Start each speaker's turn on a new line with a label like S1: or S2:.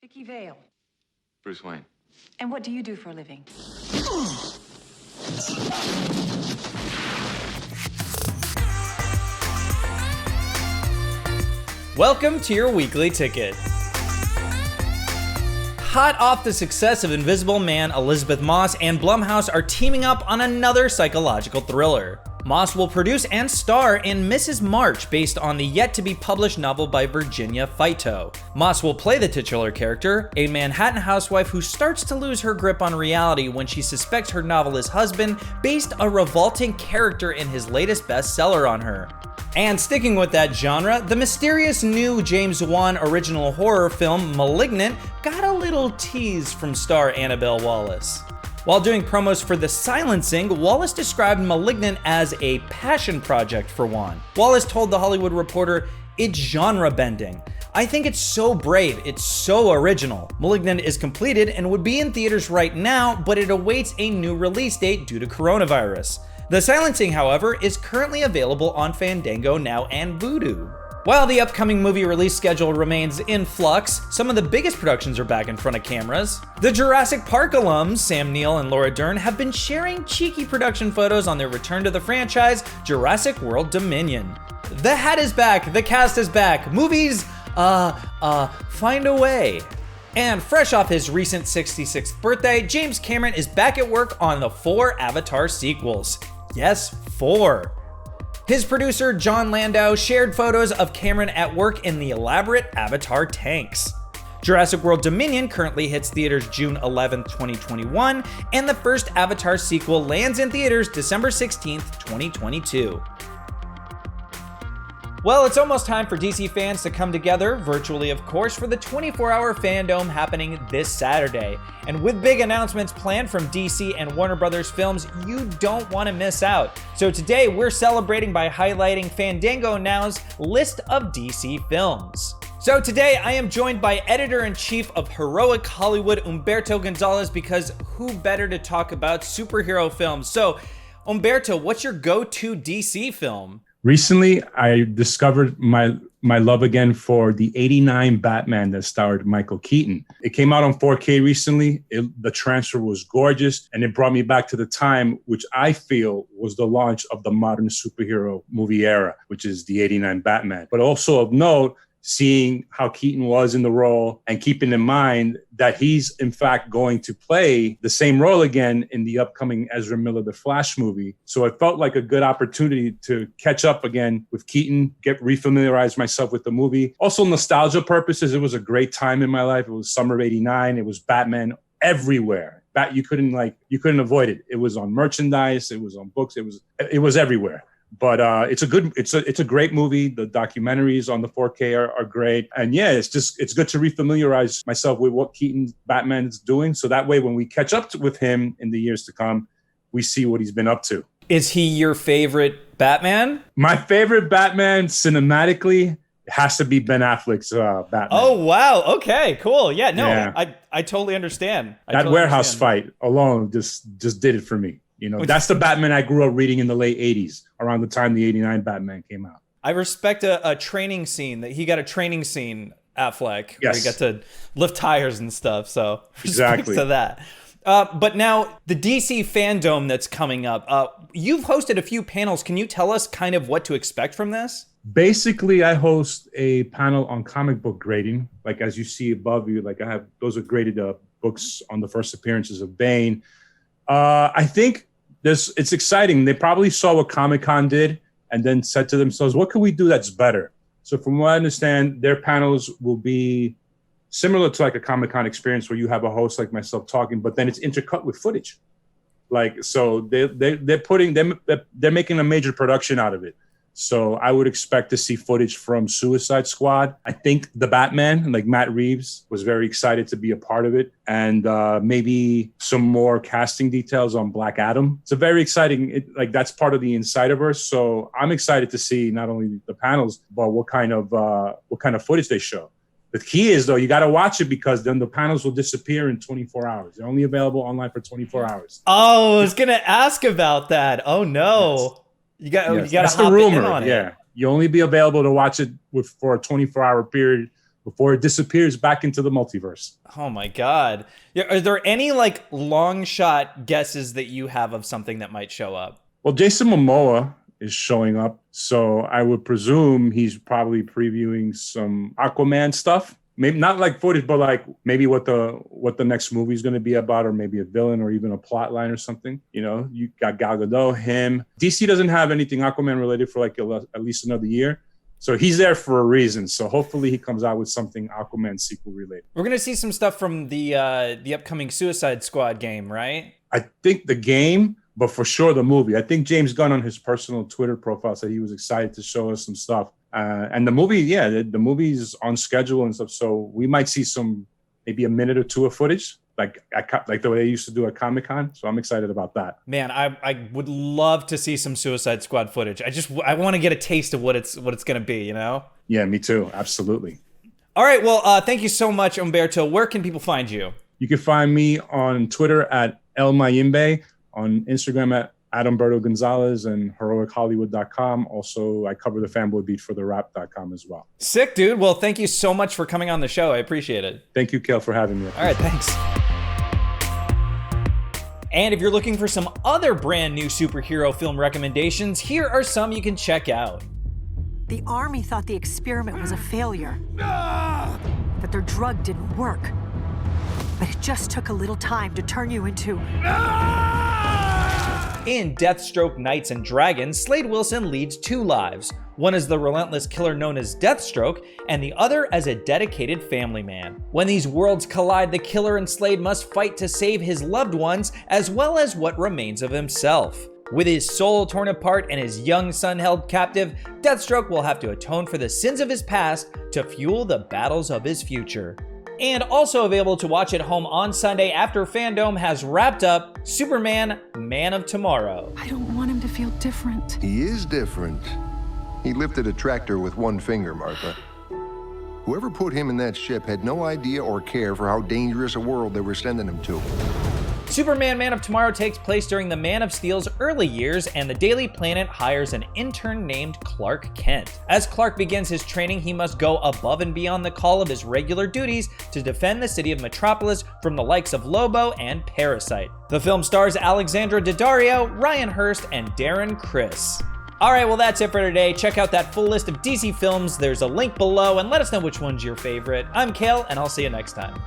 S1: Vicky Vale.
S2: Bruce Wayne.
S1: And what do you do for a living?
S3: Welcome to your weekly ticket. Hot off the success of Invisible Man, Elizabeth Moss and Blumhouse are teaming up on another psychological thriller. Moss will produce and star in Mrs. March, based on the yet-to-be-published novel by Virginia Faito. Moss will play the titular character, a Manhattan housewife who starts to lose her grip on reality when she suspects her novelist husband based a revolting character in his latest bestseller on her. And sticking with that genre, the mysterious new James Wan original horror film Malignant got a little tease from star Annabelle Wallis. While doing promos for The Silencing, Wallis described Malignant as a passion project for Wan. Wallis told The Hollywood Reporter, "It's genre bending. I think it's so brave, it's so original. Malignant is completed and would be in theaters right now, but it awaits a new release date due to coronavirus. The Silencing, however, is currently available on Fandango now and Vudu." While the upcoming movie release schedule remains in flux, some of the biggest productions are back in front of cameras. The Jurassic Park alums, Sam Neill and Laura Dern, have been sharing cheeky production photos on their return to the franchise, Jurassic World Dominion. The hat is back, the cast is back, movies, find a way. And fresh off his recent 66th birthday, James Cameron is back at work on the 4 Avatar sequels. Yes, 4. His producer, John Landau, shared photos of Cameron at work in the elaborate Avatar tanks. Jurassic World Dominion currently hits theaters June 11th, 2021, and the first Avatar sequel lands in theaters December 16th, 2022. Well, it's almost time for DC fans to come together, virtually of course, for the 24-hour Fandome happening this Saturday. And with big announcements planned from DC and Warner Brothers films, you don't want to miss out. So today we're celebrating by highlighting Fandango Now's list of DC films. So today I am joined by editor-in-chief of Heroic Hollywood, Umberto Gonzalez, because who better to talk about superhero films? So Umberto, what's your go-to DC film?
S4: Recently, I discovered my love again for the '89 Batman that starred Michael Keaton. It came out on 4K recently. The transfer was gorgeous, and it brought me back to the time which I feel was the launch of the modern superhero movie era, which is the '89 Batman. But also of note, seeing how Keaton was in the role and keeping in mind that he's in fact going to play the same role again in the upcoming Ezra Miller The Flash movie. So it felt like a good opportunity to catch up again with Keaton, refamiliarize myself with the movie. Also nostalgia purposes, it was a great time in my life. It was summer of '89. It was Batman everywhere. You couldn't avoid it. It was on merchandise, it was on books, it was everywhere. But it's a great movie. The documentaries on the 4K are great. And yeah, it's good to refamiliarize myself with what Keaton's Batman is doing. So that way, when we catch up with him in the years to come, we see what he's been up to.
S3: Is he your favorite Batman? My
S4: favorite Batman cinematically has to be Ben Affleck's Batman.
S3: Oh, wow. Okay, cool. Yeah, no, yeah. I totally understand.
S4: That warehouse fight alone just did it for me. You know, that's the Batman I grew up reading in the late 80s, around the time the '89 Batman came out.
S3: I respect a training scene, that he got a training scene, Affleck,
S4: yes,
S3: where he got to lift tires and stuff. So
S4: exactly
S3: respect to that. But now the DC Fandome that's coming up, you've hosted a few panels. Can you tell us kind of what to expect from this?
S4: Basically, I host a panel on comic book grading. Like as you see above you, like those are graded books on the first appearances of Bane. I think it's exciting. They probably saw what Comic-Con did and then said to themselves, what can we do that's better? So from what I understand, their panels will be similar to like a Comic-Con experience where you have a host like myself talking, but then it's intercut with footage. Like, so they're making a major production out of it. So I would expect to see footage from Suicide Squad. I think the Batman, like Matt Reeves, was very excited to be a part of it. And maybe some more casting details on Black Adam. It's a very exciting, that's part of the Insiderverse. So I'm excited to see not only the panels, but what kind of footage they show. The key is, though, you got to watch it because then the panels will disappear in 24 hours. They're only available online for 24 hours.
S3: Oh, I was going to ask about that. Oh, no.
S4: Yes.
S3: You got
S4: That's
S3: to hop
S4: the rumor.
S3: in on it.
S4: Yeah, you only be available to watch it for a 24-hour period before it disappears back into the multiverse.
S3: Oh my God. Yeah, are there any like long shot guesses that you have of something that might show up?
S4: Well, Jason Momoa is showing up, so I would presume he's probably previewing some Aquaman stuff. Maybe not like footage, but like maybe what the next movie is going to be about, or maybe a villain, or even a plot line or something. You know, you got Gal Gadot, him. DC doesn't have anything Aquaman related for like at least another year, so he's there for a reason. So hopefully he comes out with something Aquaman sequel related.
S3: We're gonna see some stuff from the upcoming Suicide Squad game, right?
S4: I think the game, but for sure the movie. I think James Gunn on his personal Twitter profile said he was excited to show us some stuff. And the movie, the movie's on schedule and stuff. So we might see maybe a minute or two of footage, like the way they used to do at Comic-Con. So I'm excited about that.
S3: Man, I would love to see some Suicide Squad footage. I want to get a taste of what it's going to be, you know?
S4: Yeah, me too. Absolutely.
S3: All right. Well, thank you so much, Umberto. Where can people find you?
S4: You can find me on Twitter at El Mayimbe, on Instagram at Umberto Gonzalez, and heroichollywood.com. Also, I cover the fanboy beat for therap.com as well.
S3: Sick, dude. Well, thank you so much for coming on the show. I appreciate it.
S4: Thank you, Khail, for having me.
S3: All right, thanks. And if you're looking for some other brand new superhero film recommendations, here are some you can check out.
S2: The Army thought the experiment was a failure, that their drug didn't work. But it just took a little time to turn you into...
S3: In Deathstroke Knights and Dragons, Slade Wilson leads two lives. One as the relentless killer known as Deathstroke, and the other as a dedicated family man. When these worlds collide, the killer and Slade must fight to save his loved ones, as well as what remains of himself. With his soul torn apart and his young son held captive, Deathstroke will have to atone for the sins of his past to fuel the battles of his future. And also available to watch at home on Sunday after Fandome has wrapped up, Superman, Man of Tomorrow.
S2: I don't want him to feel different.
S5: He is different. He lifted a tractor with one finger, Martha. Whoever put him in that ship had no idea or care for how dangerous a world they were sending him to.
S3: Superman Man of Tomorrow takes place during the Man of Steel's early years, and the Daily Planet hires an intern named Clark Kent. As Clark begins his training, he must go above and beyond the call of his regular duties to defend the city of Metropolis from the likes of Lobo and Parasite. The film stars Alexandra Daddario, Ryan Hurst, and Darren Criss. Alright, well that's it for today. Check out that full list of DC films. There's a link below, and let us know which one's your favorite. I'm Khail, and I'll see you next time.